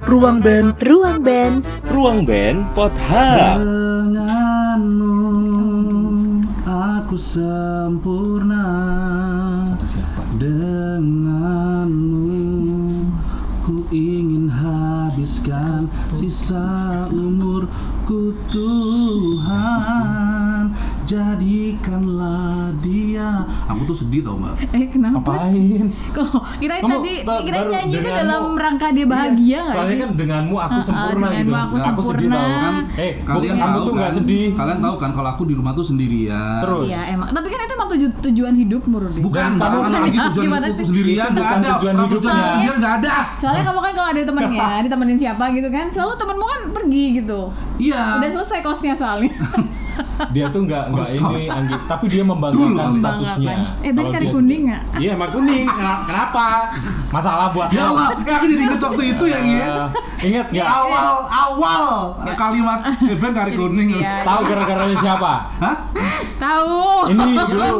Ruang Band. Ruang Bands. Ruang Band Pothap. Denganmu aku sempurna. Siapa? Denganmu ku ingin habiskan sisa umurku Tuhan. Jadikanlah dia. Aku tuh sedih tau mbak. Kenapa? Apain? Kok kirain Kamu tadi baru kirain nyanyi itu denganmu. dalam rangka dia bahagia nggak Soalnya sih? kan denganmu aku sempurna gitu. denganmu aku Aku sedih sempurna. tau kan. Kalian kamu tahu tuh nggak kan? sedih. Kalian tahu kan kalau aku di rumah tuh sendirian. Terus. Iya emang. Tapi kan itu emang tujuan hidupmu, Rudy. Bukan, Dan kamu kamu- kan lagi tujuan Gimana hidupku sih? sendirian Itu nggak bukan ada. tujuan Orang hidupnya. sendirian nggak ada. Soalnya kamu kan kalau ada temennya, ditemenin siapa gitu kan, selalu temenmu kan pergi gitu. Iya. Udah selesai kosnya soalnya. Dia tuh nggak ini Kos. Anggi, tapi dia membanggakan Dulu. statusnya. Ben Kalau kari dia kuning sedih. nggak? Iya emang kuning. Kenapa? Masalah buat Ya lo. Allah, aku jadi inget waktu itu ya Gia. Ingat nggak? Awal kalimat Ben kari kuning. Iya. Tahu gara-garanya siapa? Hah? Tahu. Ini dulu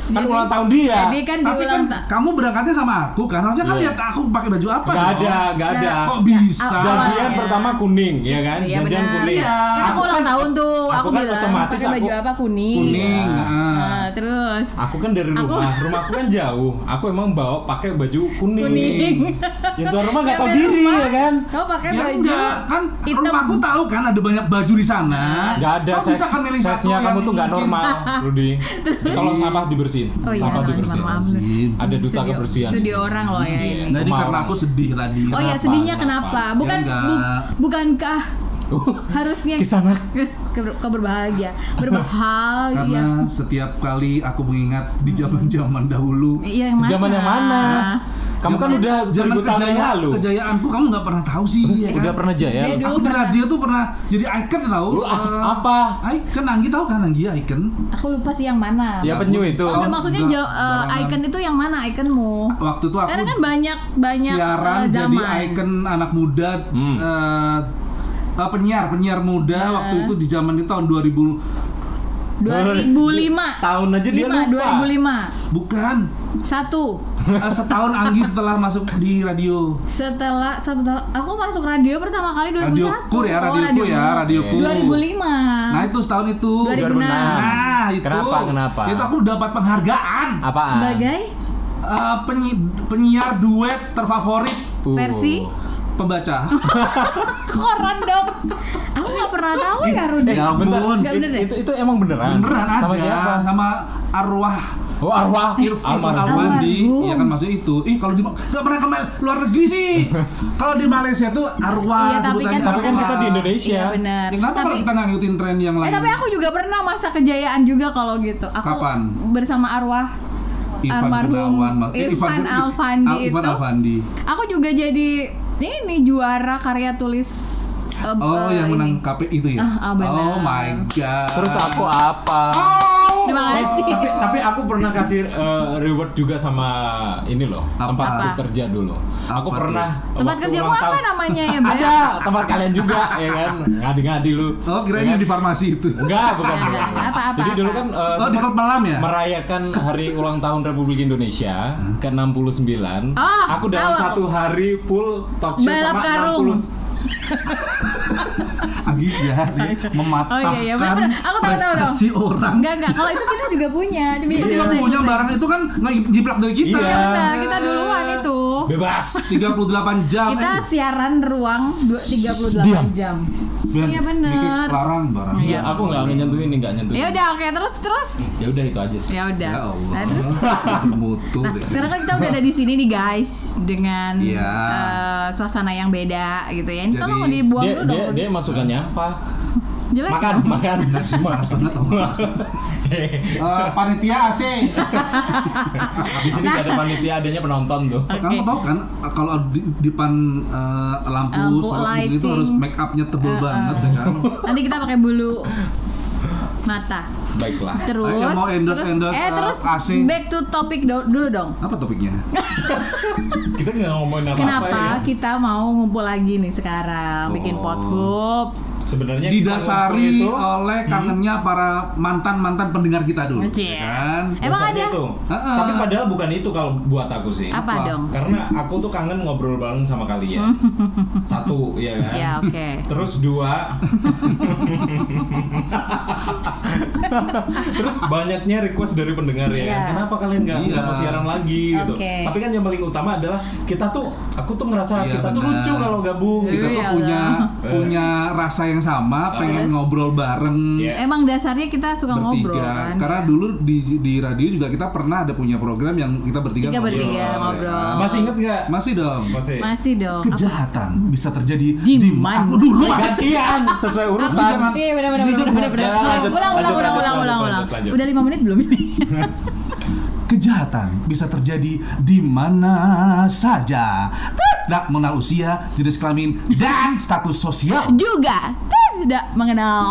kan ulang tahun dia. Jadi kan Tapi kan kamu berangkatnya sama aku kan, harusnya kan Iya. lihat aku pakai baju apa Nggak dong. ada. Kok bisa? Janjian Awalnya. pertama kuning, ya kan? Iya Janjian benar. kuning. Iya. Kan aku ulang tahun tuh, aku aku kan bilang otomatis pakai baju aku- apa kuning. Kuning. Iya. Nah, terus Aku kan dari rumahku kan jauh. Aku emang bawa pakai baju kuning. Kuning. Yang tuan rumah nggak Yang tahu dari diri rumah, ya kan? Kamu pakai Ya baju enggak, kan hitam. rumahku tahu kan ada banyak baju di sana. Nggak ada Kamu bisa kan milih satu size-nya kamu yang tuh nggak mungkin- normal, Rudy. Tolong sampah dibersihin. Oh iya, Sampah maaf, dibersihin. maaf. Ada duta Studio- kebersihan. di studio sini. orang loh ya Iya, ini. Nah, ini kemauan. karena aku sedih tadi. Oh ya, Kenapa? sedihnya Kenapa? kenapa? Bukan Ya enggak. bukankah harusnya Kisanak. kau berbahagia, berbahagia. Karena setiap kali aku mengingat di zaman-zaman dahulu. Iya yang mana? Zaman yang mana? Kamu kan udah zaman 1000 tahun yang lalu. kejayaanku kamu nggak pernah tahu sih ya kan? Udah pernah jaya. Iya, dulu Aku di pernah. radio tuh pernah jadi icon tahu. Apa? Icon Anggi tahu kan Anggi icon? Aku lupa sih yang mana. Ya penyu itu. Oh enggak, maksudnya Enggak, barangan. icon itu yang mana iconmu? Waktu itu aku Karena kan banyak siaran jadi zaman. icon anak muda penyiar muda Nah. waktu itu di zaman itu tahun 2000 2005. Tahun aja dia lupa. 2005. bukan 1. setahun Anggi setelah masuk di radio Setelah 1 tahun aku masuk radio pertama kali 2001. radioku ya Oh, radioku 2005. nah itu setahun itu 2006. nah itu Kenapa? itu aku dapat penghargaan Apaan? Sebagai penyiar duet terfavorit versi pembaca koran dong. Aku nggak pernah tahu ya Rudy. ya ampun Nggak bener ya? Itu emang beneran. beneran ada Sama siapa? sama arwah Oh, arwah. Irfan Almarhum. Alfandi, Almarhum. ya kan maksudnya itu. Kalau di nggak pernah ke luar negeri sih. Kalau di Malaysia tuh arwah Iya, tapi sebutannya kan- Tapi kan arwah. kita di Indonesia. Iya benar. Ya, kenapa kalau kita nggak ngikutin tren yang lain? Tapi aku juga pernah masa kejayaan juga kalau gitu. Aku Kapan? bersama arwah Ivan almarhum Gunawan, Irfan Alfandi Irfan itu. Alfandi. Aku juga jadi ini juara karya tulis. Oh, yang ini. menang KP itu ya? benar. Oh my god. Terus aku apa? Terima kasih. Tapi aku pernah kasih reward juga sama ini loh, Apa? tempat aku Apa? kerja dulu. Aku Apa pernah Tempat waktu kerjamu ulang apa tahun- namanya ya, Beb? Ada, tempat kalian juga ya kan. Ngadi-ngadi lu. Oh, kirain Ya kan? yang di farmasi itu. Enggak, bukan. Enggak, bukan. apa. Jadi dulu kan Oh, di klub malam ya? merayakan hari ulang tahun Republik Indonesia ke-69. Oh, Aku dalam tahu. satu hari full talk show Balap sama karung. 60 Agi jahat ya, mematahkan Oh, iya, bener. Aku tahu. prestasi orang. Enggak. Kalau itu kita juga punya. Coba Kita juga coba- punya coba. barang itu kan ngejiplak dari kita. Iya. Iya benar, kita duluan itu. bebas. 38 jam. Kita siaran ruang 38 Diam. jam. Ben, Iya, bener. dikit larang barang. Iya, aku nggak nyentuhin ini, nggak nyentuhin. Ya udah, oke, terus. Ya udah itu aja sih. Ya udah. Ya Allah. Nah, terus Bermutu deh. sekarang kan kita udah ada di sini nih guys dengan Iya. suasana yang beda gitu ya. Ini Jadi, tolong dibuang Dia, dulu dia, dong. dia masukannya apa? Jelek. Makan. Panas banget tau. Panitia AC. Di sini nggak ada panitia, adanya penonton tuh. Kamu tahu kan kalau di depan lampu Lampu sorot begini tuh lighting. harus make upnya tebel banget ya kan. Nanti kita pakai bulu mata. Baiklah. Terus. Yang mau endorse, terus AC. back to topic dulu dong. Apa topiknya? Kita nggak ngomongin apa-apa Kenapa ya. kita mau ngumpul lagi nih sekarang bikin Oh. podcast? sebenarnya didasari itu, oleh kangennya para mantan pendengar kita dulu, Cie. ya kan? Emang dasarnya ada? itu. Tapi padahal bukan itu kalau buat aku sih. Apa dong? Karena aku tuh kangen ngobrol bareng sama kalian. Satu, ya kan? Ya, oke. Terus dua, terus banyaknya request dari pendengar ya. Iya. Kenapa kalian nggak mau siaran lagi gitu? Oke. Tapi kan yang paling utama adalah aku tuh ngerasa Iya, kita tuh benar. lucu kalau gabung. Kita tuh Iya, punya rasa yang sama, pengen ngobrol bareng. Iya. Emang dasarnya kita suka ngobrol Bertiga, kan. karena dulu di radio juga kita pernah ada punya program yang kita bertiga Kita bertiga ya ngobrol. kan? Masih inget nggak? Masih dong. Masih dong. Kejahatan bisa terjadi Di mana? aku dulu Mas. Gantian sesuai urutan. Jangan. Iya benar. Ini udah lanjut, lanjut, Ulang. lanjut. Udah 5 menit belum ini? Kejahatan bisa terjadi di mana saja, tidak mengenal usia, jenis kelamin, dan status sosial. Juga tidak mengenal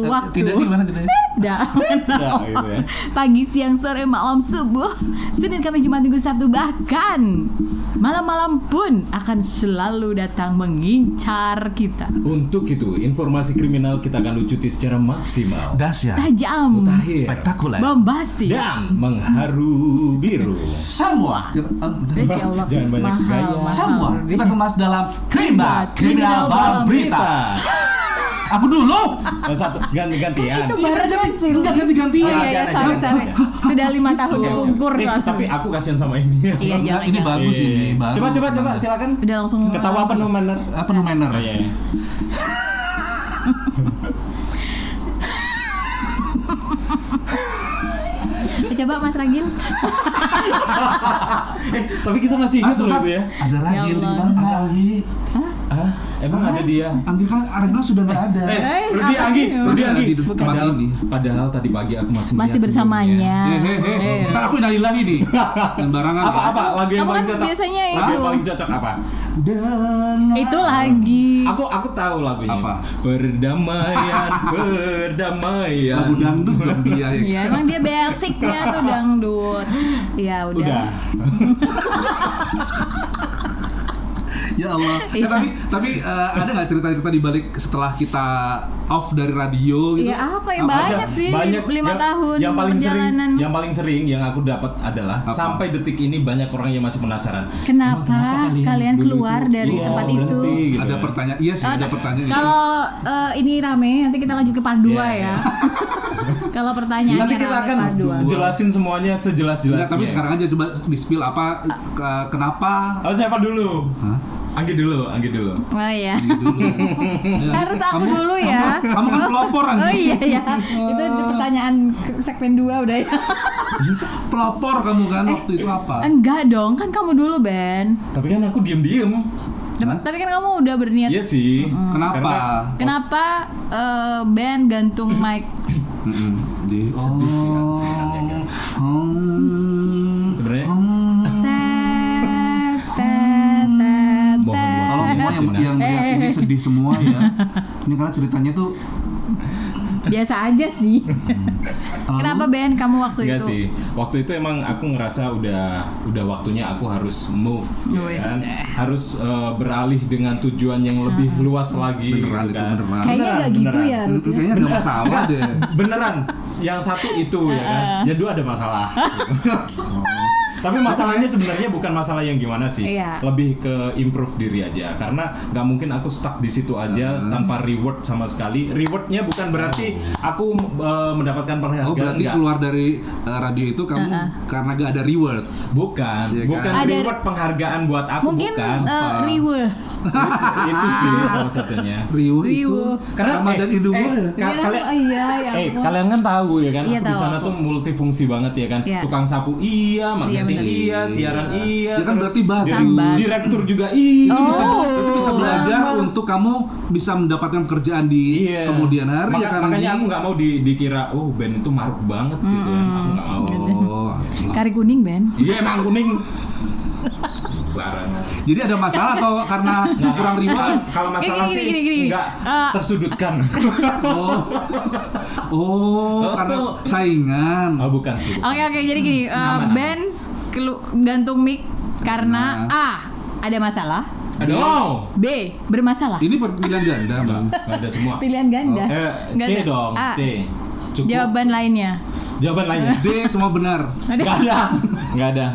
waktu. Tidak gimana tidak? Tidak mengenal Ya, gitu ya. pagi, siang, sore, malam, subuh, Senin, Kamis, Jumat, Minggu, Sabtu, bahkan malam-malam pun akan selalu datang mengincar kita. Untuk itu, informasi kriminal kita akan lucuti secara maksimal Dahsyat, Tajam, Mutakhir, spektakuler, bombastis. dan mengharu biru. semua. Ya Allah, Jangan banyak gaya. Semua kita kemas dalam Krimbat Kriminal Malam Berita. Aku dulu. Satu ganti-gantian. Itu barengan sih. Enggak ganti-gantian. Oh iya, Jangan. sorry. Sudah 5 tahun kepungkur soalnya. Tapi aku kasihan sama ini. Iya, Enggak, jangan. ini bagus Iya. ini, bagus. Coba silakan. Udah langsung Ketawa penuh manner. Apa nominer? Iya. Coba Mas Ragil. Tapi kita masih ingat loh itu ya. Ada lagi Ya di Allah. mana lagi? Ah, emang ada dia. Anggi kan Aragna sudah nggak ada. Rudi apa Anggi, sih? Rudi Anggi. Di tempat Padahal, ini. padahal tadi pagi aku masih Masih melihat bersamanya. sebelumnya. Ntar aku innalillahi nih. Sembarangan. Apa lagu yang Kamu paling kan cocok? biasanya Lagu itu. yang paling cocok apa? Dengan Itu lagi. Aku tahu lagunya. Apa? Perdamaian. lagu dangdut dong dia ya. Ya emang dia basicnya tuh dangdut. Ya udah. Udah. Ya Allah. Iya. Tapi ada nggak cerita-cerita di balik setelah kita off dari radio gitu? Ya apa ya banyak Ada, sih banyak 5 tahun yang paling perjalanan. yang paling sering yang aku dapat adalah Apa? sampai detik ini banyak orang yang masih penasaran. Kenapa Emang kalian dulu keluar itu- dari iya, tempat berhenti, itu? gitu Ada kan. pertanyaan. Iya sih, ada pertanyaan itu. Kalau ini rame, nanti kita lanjut ke part 2 Iya, ya. iya. Kalau pertanyaannya Nanti kita rame, akan part 2. jelasin semuanya sejelas-jelasnya. Enggak, tapi sekarang aja coba di-spill apa kenapa? Oh, siapa dulu? Hah? Anggi dulu. Oh iya. Dulu. Ya. Harus aku dulu ya. Kamu kan pelopor Oh Anggi. iya ya. Itu pertanyaan segmen 2 udah ya. Pelopor kamu kan waktu itu apa? Enggak dong, kan kamu dulu, Ben. Tapi kan aku diem-diem. Hah? Tapi kan kamu udah berniat. Iya sih. Kenapa? Kenapa Ben gantung mic? Di Sedih sih kan sebenarnya, guys. Sebenarnya Kalau semua yang lihat ini sedih semua ya. Ini karena ceritanya tuh Biasa aja sih. Kenapa Ben kamu waktu enggak itu? sih. Waktu itu emang aku ngerasa udah waktunya aku harus move ya Wes. kan. Harus beralih dengan tujuan yang lebih luas lagi beneran gitu itu kan. beneran. Kayaknya nggak gitu ya. Rudy. Kayaknya ada masalah deh. Beneran. Yang satu itu ya kan. Yang dua ada masalah. Tapi masalahnya sebenarnya bukan masalah yang gimana sih, Iya. lebih ke improve diri aja. Karena nggak mungkin aku stuck di situ aja tanpa reward sama sekali. Rewardnya bukan berarti aku mendapatkan penghargaan. Oh berarti nggak. keluar dari radio itu kamu karena gak ada reward. Bukan, Iya kan? bukan Ada- reward penghargaan buat aku, Mungkin bukan. reward. Itu sih salah satunya. Reward itu Reward. Karena Ramadan itu ya. kalian iya ya. ampun. kalian kan tahu ya kan, Iya, aku di tahu sana aku. tuh multifungsi banget ya kan. Iya. Tukang sapu iya, marketing bener. iya, siaran iya. Ya kan terus berarti bagus. Sambat. Direktur juga iya. Oh. Itu bisa belajar Lamar. untuk kamu bisa mendapatkan pekerjaan di Iya. kemudian hari ya kan. Makanya Anggi? aku nggak mau dikira oh Ben itu maruk banget gitu kan. Aku nggak mau. Oh. Kari kuning Ben. Iya emang kuning. Laras. Jadi ada masalah atau karena kurang reward? Kalau masalah Gini, sih gini, gini. nggak tersudutkan. Oh, karena saingan. Oh bukan sih. Oke jadi gini, Aman. Ben gantung mic karena A ada masalah, No. B. Bermasalah. Ini pilihan ganda, Bang. Nggak ada semua. Pilihan ganda. Nggak C ada. dong. A. C. Cukup. Jawaban lainnya. Jawaban lainnya. D semua benar. Nggak ada.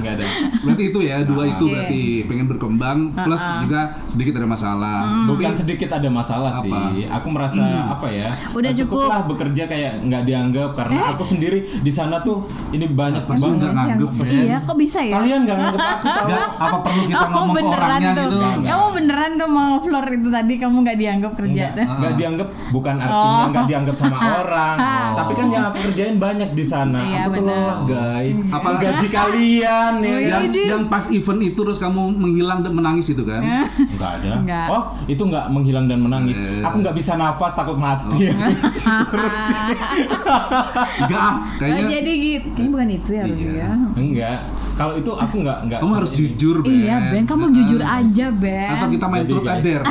Berarti itu ya, dua itu Oke. berarti pengen berkembang plus juga sedikit ada masalah. Bukan sedikit ada masalah Apa? sih. Aku merasa apa ya? Udah cukup. Cukuplah bekerja kayak nggak dianggap karena aku sendiri di sana tuh ini banyak Pasti banget. nggak nganggep, Ben. Iya, kok bisa ya? Kalian nggak nganggep aku tahu. Nggak, apa perlu kita ngomong ke orangnya tuh. gitu? Nggak. Kamu beneran tuh mau floor itu tadi kamu nggak dianggap kerja. Nggak dianggap bukan artinya nggak dianggap sama orang. Tapi kan yang aku kerjain banyak di sana. Iya, Aku tuh benar. lelah, guys. Apa gaji kalian ya? Wih. kan? Yang pas event itu terus kamu menghilang dan menangis itu kan? Nggak ada. Nggak. Oh, itu nggak menghilang dan menangis. Aku nggak bisa nafas, takut mati. Enggak, kayaknya jadi gitu. Kayaknya bukan itu ya, Rudy Iya. ya. Enggak. Kalau itu aku nggak. kamu harus ini. jujur, Ben. Iya, Ben, kamu jujur aja, Ben. Atau kita main Jadi, truth guys. or dare.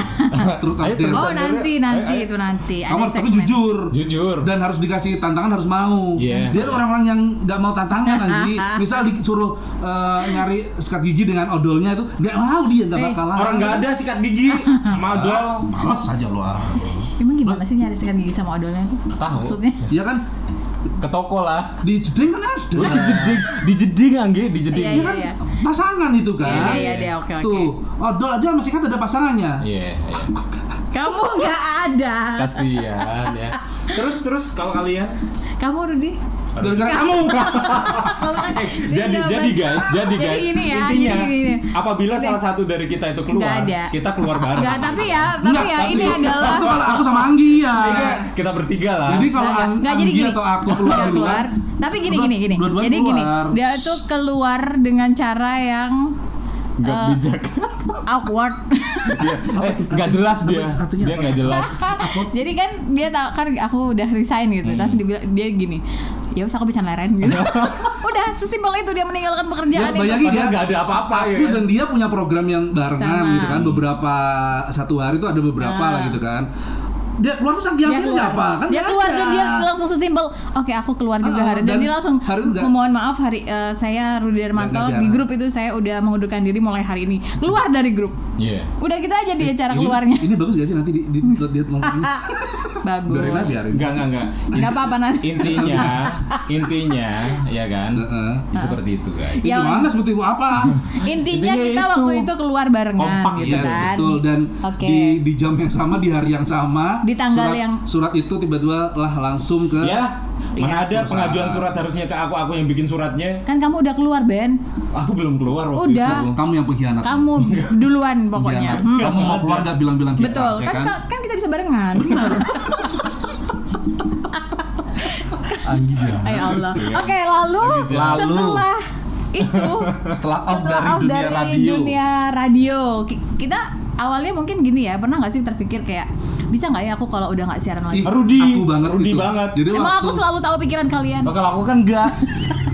Truth or Ayo, dare. Oh, Ayo, nanti ayo. itu nanti. Kamu Ada harus tapi segmen. jujur. Jujur. Dan harus dikasih tantangan harus mau. Iya. Dia tuh orang-orang yang nggak mau tantangan Anggi. Misal disuruh nyari sikat gigi dengan odolnya itu nggak mau, dia nggak bakalan. Orang nggak ada sikat gigi, madol. Males saja lo. Emang gimana sih nyari sikat gigi sama odolnya itu? Tahu. Maksudnya? Iya kan? Ke toko lah. Di Jeding kan ada. Oh, dijeding Anggi, dijeding. Iya, Iya kan pasangan itu kan. Iya, iya, iya, oke, oke. Tuh, odol aja masih kan ada pasangannya. Iya. Kamu nggak ada. Kasihan ya. Terus kalau kalian Kamu Rudy? Gara-gara kamu. jadi guys, Jadi gini ya, intinya jadi gini. apabila Gini. salah satu dari kita itu keluar, Nggak ada. kita keluar bareng. Enggak, tapi ya Enggak, ini adalah aku sama Anggi ya. Iya, kita bertiga lah. Jadi kalau Nggak, jadi Anggi gini. atau aku keluar Udah duluan, Tapi gini. Dua-duaan Jadi gini, keluar. dia tuh keluar dengan cara yang nggak bijak. awkward. Dia nggak jelas dia. artinya Dia nggak jelas. Jadi kan dia tahu kan aku udah resign gitu. Terus dia gini, ya wes aku bisa leren gitu. Udah sesimpel itu dia meninggalkan pekerjaan Ya, bayangin Padahal dia nggak ada apa-apa ya. aku dan dia punya program yang barengan Sama. gitu kan, beberapa satu hari itu ada beberapa lah gitu kan. Dia keluar terus yang Dia siapa? Kan dia nggak keluar ada. dan dia langsung sesimpel, oke aku keluar juga hari dan dan dia langsung hari itu nggak- memohon maaf saya Rudy Darmanto Nggak di siaran. grup itu saya udah mengundurkan diri mulai hari ini, keluar dari grup. Iya. Udah gitu aja dia cara Ini- keluarnya. Ini bagus gak sih nanti di dia ngomongnya? Bagus. Biarin aja, biarin. Enggak. Nggak apa-apa nanti. Intinya ya kan. Heeh. Ya, seperti itu guys. Itu Yang- gimana seperti itu apa? Intinya Intinya kita itu. waktu itu keluar barengan Kompak gitu Yes, kan. betul, dan Oke. di jam yang sama, di hari yang sama, Di tanggal yang- surat itu tiba-tiba lah langsung ke Ya, mana ada Perusahaan. pengajuan surat harusnya ke aku yang bikin suratnya. Kan kamu udah keluar, Ben. Aku belum keluar waktu Udah. itu. kamu yang pengkhianat. Kamu duluan pokoknya. Pengkhianat. Kamu mau keluar gak bilang-bilang kita, Betul. ya Kan kita bisa barengan. Anggi jangan. Ayo Allah. Oke, lalu Lalu. setelah itu Setelah off dari off dunia radio. dunia radio, kita awalnya mungkin gini ya, pernah nggak sih terpikir kayak bisa nggak ya aku kalau udah nggak siaran lagi? Ih, Rudy. aku banget Rudy itu. banget. Jadi Emang waktu aku selalu tahu pikiran kalian. Oh, kalau aku kan enggak.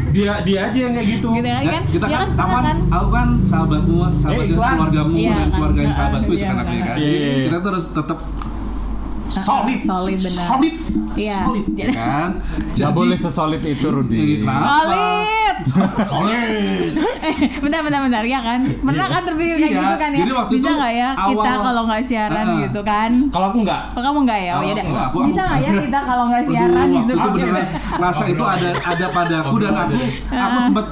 dia aja yang kayak gitu. Gitu ya, Ya, kan? kita Ya kan, pernah kamu kan, aku kan sahabatmu, sahabatnya iklan. keluargamu Iya, dan kan. keluarganya sahabatku itu Iya, kan benar. artinya kan. Iya, Jadi iya. kita tuh harus tetap solid, Solid, benar. solid, Iya. solid, ya kan? Gak boleh sesolid itu Rudy. Solid. solid. Bentar ya kan? Pernah kan terpikir kayak Iya, gitu kan ya? jadi waktu Bisa itu nggak ya kita awal- kalau nggak siaran gitu kan? Kalau aku enggak. Oh, kamu nggak ya? Oh, ya udah. Aku- Bisa nggak ya kita kalau nggak siaran Aduh, gitu? waktu itu Oke, beneran oke. rasa itu ada padaku dan aku sempat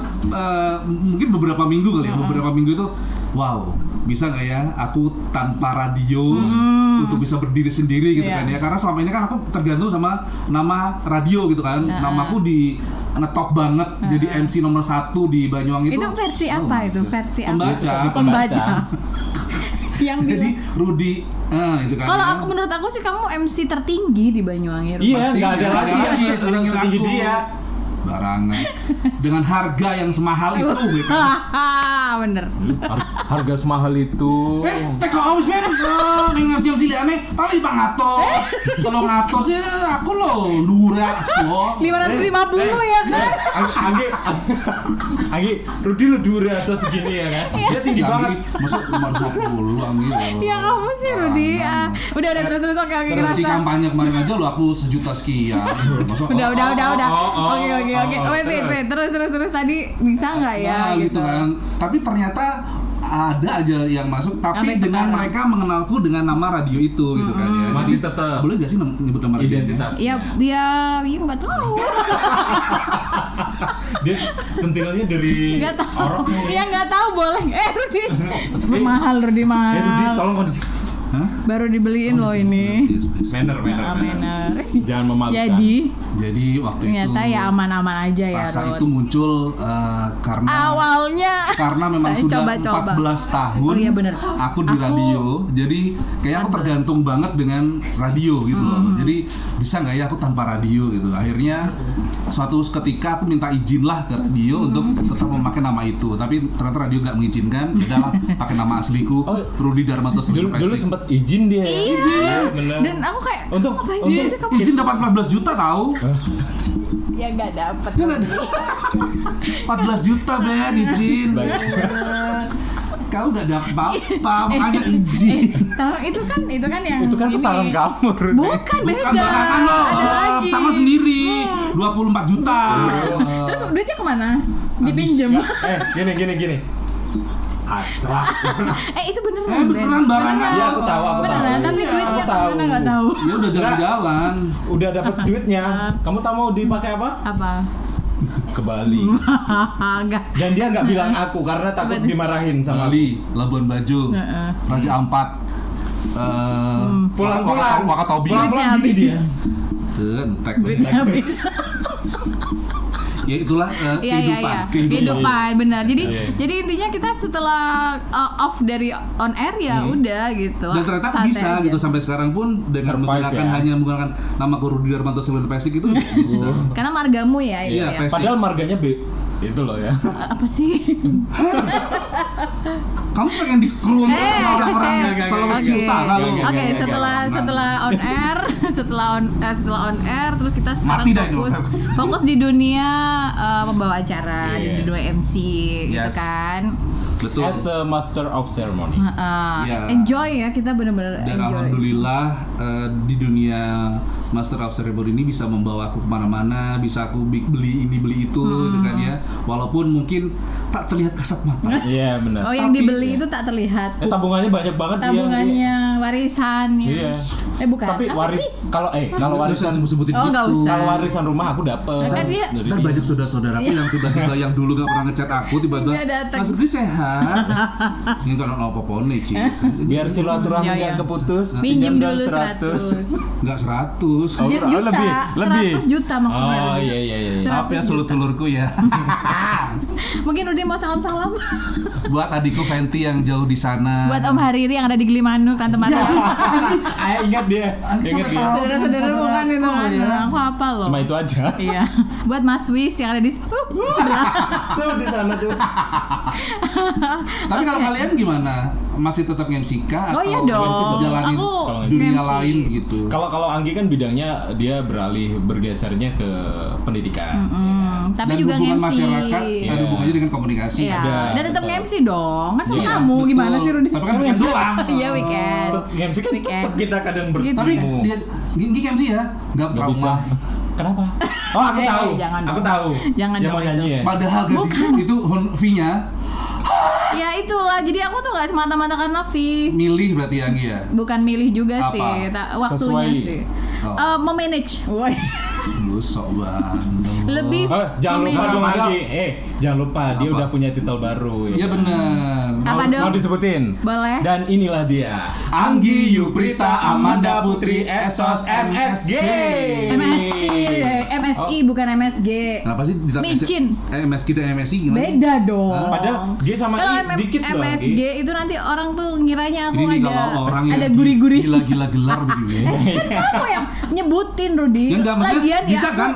mungkin beberapa minggu kali ya, beberapa minggu itu wow, bisa nggak ya aku tanpa radio untuk bisa berdiri sendiri gitu Iya. kan ya, karena selama ini kan aku tergantung sama nama radio gitu kan, namaku di ngetop banget jadi MC nomor 1 di Banyuwangi Itu versi apa itu? Versi apa? Pembaca. Pembaca. Yang Jadi bilang. Rudy itu kan Kalau ya. aku menurut aku sih kamu MC tertinggi di Banyuwangi. Iya, Pastinya, nggak ada lagi nggak ada yang lagi senengin setinggi aku. dia. Barangan dengan harga yang semahal itu gitu. Bener. Harga semahal itu. Teko awis men, dengan MC aneh, paling Bang Atos. Kalau ngatos ya aku loh, dura. 550 ya kan? Anggi, Rudy lu dura atau segini ya kan? Dia tinggi banget. Masuk 550 Anggi. Ya kamu sih Rudy. Udah terus oke Terus si kerasa. kampanye kemarin aja lo aku 1 juta sekian. Masuk, Udah. oh, Oke. Wait. Terus tadi bisa nggak ya nah, gitu kan. Tapi ternyata ada aja yang masuk, tapi Sampai dengan sekarang. mereka mengenalku dengan nama radio itu gitu kan ya. Masih Jadi, tetap boleh gak sih nyebut nama radio? identitas. Ya nggak tahu. Dia centilnya dari Nggak tahu. orok. Ya nggak tahu boleh. Rudy. Mahal Rudy mahal. Rudy tolong kondisi. Hah? Baru dibeliin loh ini. Yes, yes. Manner. Benar. Jangan memalukan. Jadi waktu Ternyata itu ya aman-aman aja ya rasa Rod. itu muncul karena Awalnya memang saya sudah coba-coba. 14 tahun Oh iya bener. aku di radio, jadi kayak aku 14. tergantung banget dengan radio gitu loh. Jadi bisa nggak ya aku tanpa radio gitu. Akhirnya suatu ketika aku minta izin lah ke radio untuk tetap memakai nama itu, tapi ternyata radio nggak mengizinkan. Ya udahlah, pakai nama asliku Rudy Darmanto Dulu Selipesik. sempat izin dia. Iya. Bener. Dan aku kayak Untuk ngapain sih? Kamu- Izin dapat 14 juta tahu. Ya nggak dapet. Ya nggak ada. 14 juta Ben izin. Baik. Kau nggak dapat apa-apa, makanya izin. Tahu itu kan yang Itu kan ini. kesalahan kamu. Rudy. Bukan beda. Bukan barangan loh, Ada lagi. sama sendiri 24 juta. Terus duitnya kemana? Dipinjem. Gini. Acak. Itu beneran. Beneran Ben. barangan. Iya, aku tahu. Beneran, tapi Iya, duitnya aku tahu. kemana nggak tahu. Ya udah jalan-jalan. Udah dapat duitnya. Kamu tahu mau dipakai apa? Apa? Ke Bali. Enggak. Dan dia nggak bilang aku karena takut dimarahin sama Bali, Labuan Bajo, Heeh. Raja Ampat, Pulang-pulang. Wakatobi. Pulang-pulang gini dia. Entek. Duitnya habis. Ya itulah Iya. kehidupan. Kehidupan benar. Jadi Iya. jadi intinya kita setelah off dari on air ya udah gitu. Dan ternyata Santai bisa aja. gitu sampai sekarang pun dengan Survive, menggunakan ya. hanya menggunakan nama Rudy Darmanto Selipesik itu bisa. Karena margamu ya itu Iya, ya. pes- Padahal marganya itu loh ya. Apa sih? Kamu pengen dikeruntuh sama orang-orang Sulawesi Oke. Utara loh. Oke, Oke, Gak, setelah on air, setelah on air, terus kita sekarang Mati dah ini. fokus di dunia membawa acara, di Iya. dunia MC gitu Yes. kan. Betul. As a master of ceremony. Ya. Enjoy ya, kita bener-bener Dan enjoy. alhamdulillah di dunia Master of Ceremony ini bisa membawa aku kemana-mana, bisa aku beli ini beli itu, gitu kan ya. Walaupun mungkin tak terlihat kasat mata. Iya benar. Oh, yang Tapi- dibeli itu tak terlihat. Tabungannya banyak banget dia. Tabungannya, warisan ya. Iya. Bukan. Tapi Apa sih? kalau Nggak usah warisan sebut-sebutin Oh, nggak gitu. usah. kalau warisan rumah aku dapet. Kan dia- Dari Dan dia. banyak saudara-saudaraku yang tiba-tiba yang dulu gak pernah ngechat aku tiba-tiba Nggak datang. Mas Rudy sehat. Ini kan apa-apa nih Ki. Biar silaturahmi Iya, nggak iya. keputus. Pinjem pinjam dulu 100. 100. Nggak 100. Oh, Juta. lebih. 100 juta maksudnya. Oh Rudy. iya. Maaf ya 100 juta. telur-telurku ya. Mungkin Rudy mau salam-salam Buat adikku Fenty yang jauh di sana. buat Om Hariri yang ada di Gilimanuk, Tante Marta. Ayah ingat dia. Ingat dia. Saudara-saudara bukan itu kan. Aku hafal loh. Cuma itu aja. Iya. Buat Mas Wis yang ada di sebelah. Tuh di sana tuh. Tapi kalau kalian gimana? Masih tetap MC kah Oh atau iya dong. jalanin Aku dunia MC. lain gitu? Kalau Anggi kan bidangnya dia bergesernya ke pendidikan. Tapi Dan juga hubungan nge-MC. masyarakat Iya. ada hubungannya dengan komunikasi. Iya. Ada, Dan tetap betul. nge-MC dong. Kan sama Iya, kamu gimana Betul. sih Rudy? Tapi kan weekend doang. Iya weekend. Untuk MC kan Weekend. tetap kita kadang Gitu. Tapi bertemu. dia Gigi MC ya, nggak Nggak bisa. trauma. Kenapa? Oh aku tahu. jangan Aku dong. tahu. Jangan Dia dong mau nyanyi itu. ya. Padahal Bukan. gaji itu fee-nya Ya itulah. Jadi aku tuh gak semata-mata karena fee. milih berarti yang ya. Bukan milih juga Apa? sih, waktunya Sesuai. sih. Oh. Memanage. Woi. Lu sok banget. Lebih Jangan lupa memanage. dong Padahal- Anggi. Jangan lupa dia Apa? udah punya titel baru. Iya benar. Apa Mau dong? disebutin? Boleh. Dan inilah dia. Anggi Yuprita Amanda Putri Esos MSG. MSI bukan MSG. Kenapa sih tidak Micin. MSG dan MSI gimana? Beda dong. Padahal G sama Kalau I dikit loh. MSG itu nanti orang tuh ngiranya aku Ini nih ada kalau orang ada yang guri-guri. gila-gila gelar begini. Kan kamu yang nyebutin Rudy. Ya enggak maksudnya Lagian ya bisa aku- kan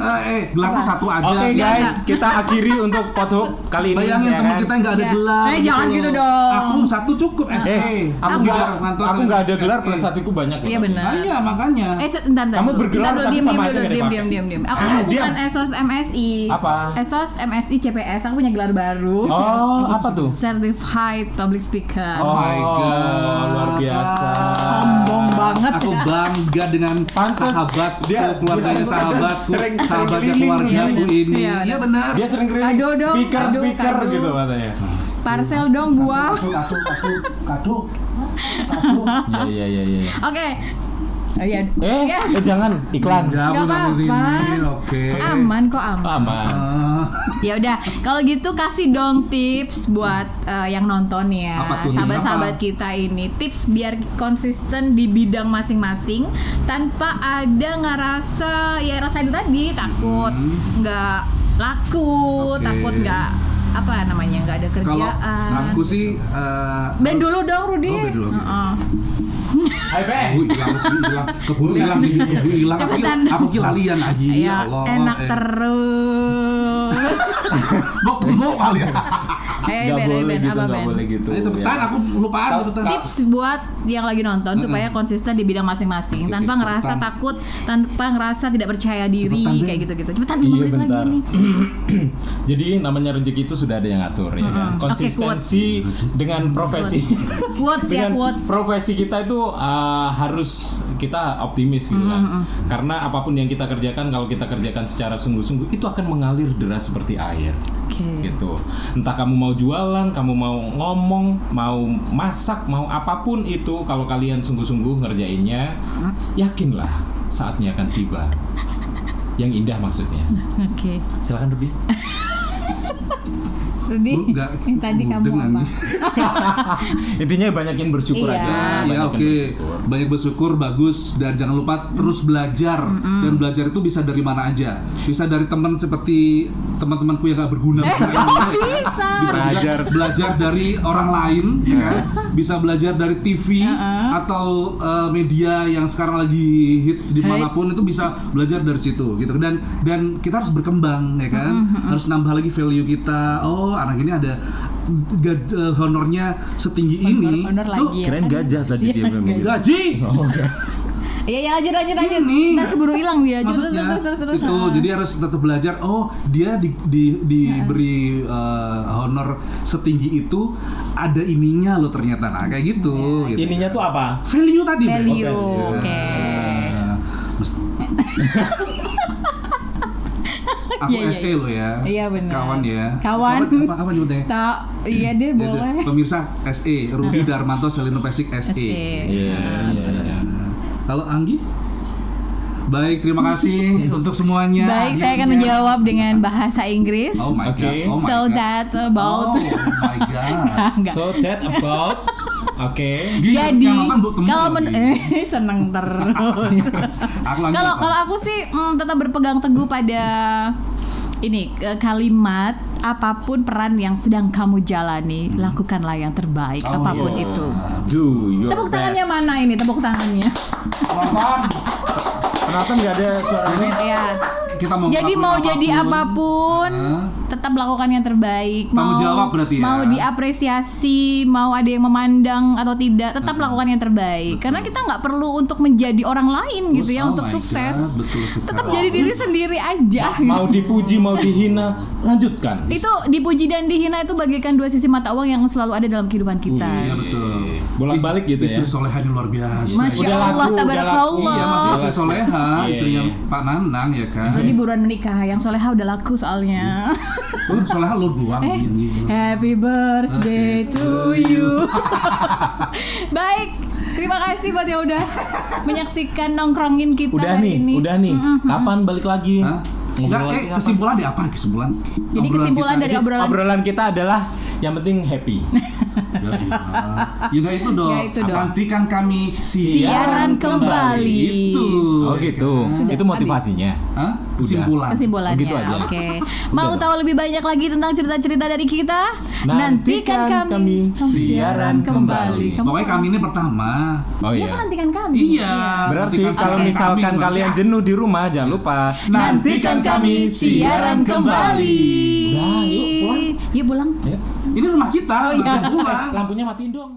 gelarku Apa? satu aja. Oke gitu. guys, kita akhiri untuk pothub kali ini. Bayangin ya teman kan? kita nggak ada Ya. gelar. Jangan loh. gitu dong. Aku satu cukup SE. aku nggak ada gelar, prestasiku banyak loh. Iya benar. Ah, iya makanya. Entar. Kamu bergelar Bentar, tapi diam, sama diam aja dulu, nggak dipakai. diam. Aku Ah, bukan diam. ESOS MSI. Apa? ESOS MSI CPS. Aku punya gelar baru. Oh, apa tuh? Certified Public Speaker. Oh my God. luar biasa. Sombong banget. Aku bangga dengan Pantes. sahabatku, Dia- keluarganya dia- sahabatku, sering sahabatnya keliling keluargaku gitu. ini. Iya, Iya benar. Dia sering keliling Kado dong, speaker kado. gitu katanya. Parcel dong buah. Kado. Iya. Oke. Oh iya. Jangan iklan. Ya, Nggak aku apa-apa. dengerin. Oke. Aman kok aman. Aman. Ya udah, kalau gitu kasih dong tips buat yang nonton ya, Apa tuh? sahabat-sahabat kita ini, tips biar konsisten di bidang masing-masing tanpa ada ngerasa ya rasa itu tadi takut nggak laku, Oke. takut nggak apa namanya nggak ada Kalau kerjaan. aku sih Band dulu dong Rudi. Oh, band dulu, oke. Heeh. Hai Ben. Keburu hilang aku Cepetan. aku kilalian aja ya Ya, Allah. enak terus. Mau kali ya. Ayo Nggak Ben, boleh Ben, gitu, apa nggak Ben? boleh gitu. Ayo tepetan, ya. aku lupaan tepetan. Tips buat yang lagi nonton supaya konsisten di bidang masing-masing Oke, tanpa ngerasa cepetan. takut, tanpa ngerasa tidak percaya diri Cepetan, Ben. kayak gitu-gitu. Cepetan 5 Iya menit lagi bentar. nih. Jadi namanya rezeki itu sudah ada yang ngatur ya kan. Oke, Konsistensi dengan profesi. Quotes ya, Dengan quotes. profesi kita itu harus kita optimis gitu kan. Karena apapun yang kita kerjakan, kalau kita kerjakan secara sungguh-sungguh itu akan mengalir deras seperti air. Oke. Gitu. Entah kamu mau jualan, kamu mau ngomong, mau masak, mau apapun itu, kalau kalian sungguh-sungguh ngerjainnya, yakinlah saatnya akan tiba. Yang indah maksudnya. Oke. Silakan Ruby. Rudi, Enggak, yang tadi kamu mudeng apa? anjing. Intinya banyakin bersyukur Iya. aja. Ya Banyakin oke, bersyukur. banyak bersyukur bagus dan jangan lupa terus belajar dan belajar itu bisa dari mana aja, bisa dari teman seperti teman-temanku yang gak berguna, Bisa. juga belajar dari orang lain, ya kan? Bisa belajar dari TV atau media yang sekarang lagi hits dimanapun itu bisa belajar dari situ gitu dan kita harus berkembang ya kan, harus nambah lagi value kita. Oh anak ini ada honornya setinggi ini Honor tuh lagi ya. Kirain gajah tadi dia bilang gitu. gaji. Iya, ya lanjut. Ini. Ntar keburu hilang dia. Maksudnya Terus. itu jadi harus tetap belajar. Oh dia diberi honor setinggi itu ada ininya loh ternyata. Nah kayak gitu. gitu. Ininya tuh apa? Value tadi. Ben. Value, Oh, oke. Mesti- Aku Iya, iya, SE loh ya. Iya, benar. Kawan ya. Kawan. Apa nyebutnya? Tak, iya deh Ya, boleh. pemirsa SE Rudi Darmanto Selino Pesik SE. Iya. Halo Anggi. Baik, terima kasih untuk semuanya. Baik, saya akan menjawab dengan bahasa Inggris. Oh my Oke. god. Oh my So god. that about Oh my god. enggak. So that about oke. Jadi yang nonton buat temen kalau lagi. seneng terus. Aku lanjut Kalau apa? kalau aku sih tetap berpegang teguh pada ini kalimat apapun peran yang sedang kamu jalani, lakukanlah yang terbaik Oh, apapun iya. itu. Do your Tepuk tangannya best. mana ini? Tepuk tangannya. Penonton nggak ada suaranya. Ya. Kita mau Jadi ngelakuin mau jadi apapun, Hah? tetap lakukan yang terbaik. Tanggung jawab berarti ya? Mau diapresiasi, mau ada yang memandang atau tidak, tetap lakukan yang terbaik. Karena kita nggak perlu untuk menjadi orang lain gitu ya Oh untuk my sukses. God, betul sekali. Tetap jadi diri sendiri aja. Mau dipuji, mau dihina, lanjutkan. Itu dipuji dan dihina itu bagaikan dua sisi mata uang yang selalu ada dalam kehidupan kita. Iya betul. Bolak-balik gitu ya. Istri solehanya luar biasa. Masya Udah Allah, laku, udah tabarakallah. Iya masih istri soleha, Iya, istrinya iya. Pak Nanang ya kan. Rudi buruan menikah, yang soleha udah laku soalnya. Oh, soleha lo doang ini. Happy birthday to you. Baik, terima kasih buat yang udah menyaksikan nongkrongin kita Udah hari nih, ini. udah nih. Kapan balik lagi? Hah? Enggak, Ngobrol lagi kapan? kesimpulan di apa kesimpulan? Jadi Obrolan kesimpulan kita. dari obrolan Obrolan kita adalah yang penting happy. Ya, iya. Ya nggak itu dong. Ya, itu dong. Nantikan kami Siaran kembali. Itu. Oh gitu. Sudah, Itu motivasinya. Hah? Kesimpulan. kesimpulannya. Begitu aja. Oke. Mau tahu lebih banyak lagi tentang cerita-cerita dari kita? Nantikan kami siaran kembali. Kamu Pokoknya kami ini pertama. Oh Iya iya. kan nantikan kami. Iya. Berarti Nantikan kalau kami, misalkan Mas. kalian jenuh di rumah, jangan lupa Nantikan kami siaran kembali. Udah, yuk pulang. Yuk pulang. Ya. Ini rumah kita. Oh, iya. nanti pulang. Lampunya matiin dong.